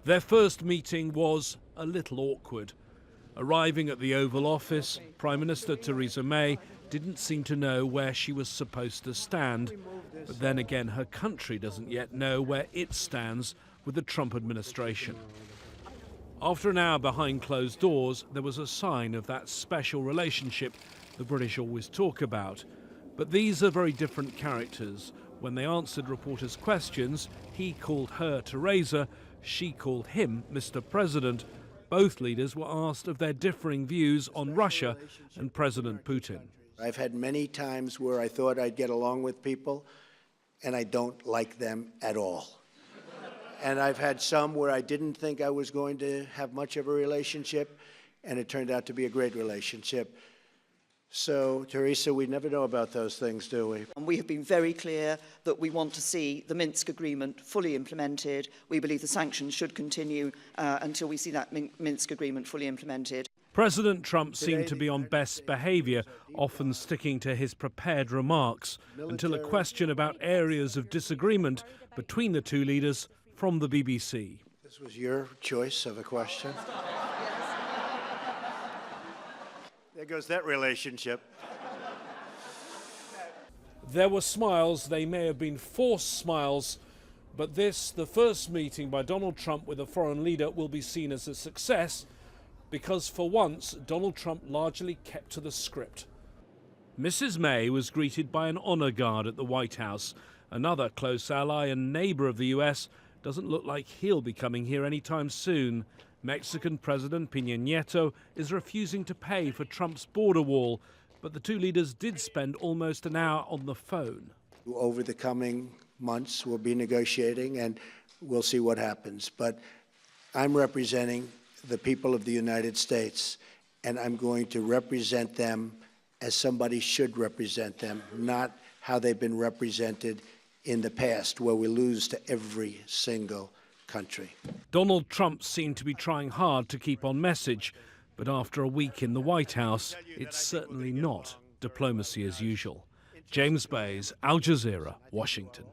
Their first meeting was a little awkward. Arriving at the Oval Office, Prime Minister Theresa May didn't seem to know where she was supposed to stand. But then again, her country doesn't yet know where it stands with the Trump administration. After an hour behind closed doors, there was a sign of that special relationship the British always talk about. But these are very different characters. When they answered reporters' questions, he called her Theresa, she called him Mr. President. Both leaders were asked of their differing views on Russia and President Putin. I've had many times where I thought I'd get along with people, and I don't like them at all. And I've had some where I didn't think I was going to have much of a relationship, and it turned out to be a great relationship. So, Theresa, we never know about those things, do we? And we have been very clear that we want to see the Minsk agreement fully implemented. We believe the sanctions should continue until we see that Minsk agreement fully implemented. President Trump seemed to be on best behaviour, often sticking to his prepared remarks, until a question about areas of disagreement between the two leaders from the BBC. This was your choice of a question. There goes that relationship. There were smiles. They may have been forced smiles, but this, the first meeting by Donald Trump with a foreign leader, will be seen as a success because for once Donald Trump largely kept to the script. Mrs. May was greeted by an honor guard at the White House. Another close ally and neighbor of the US doesn't look like he'll be coming here anytime soon. Mexican President Peña Nieto is refusing to pay for Trump's border wall, but the two leaders did spend almost an hour on the phone. Over the coming months, we'll be negotiating, and we'll see what happens. But I'm representing the people of the United States, and I'm going to represent them as somebody should represent them, not how they've been represented in the past, where we lose to every single country. Donald Trump seemed to be trying hard to keep on message, but after a week in the White House, it's certainly not diplomacy as usual. James Bays, Al Jazeera, Washington.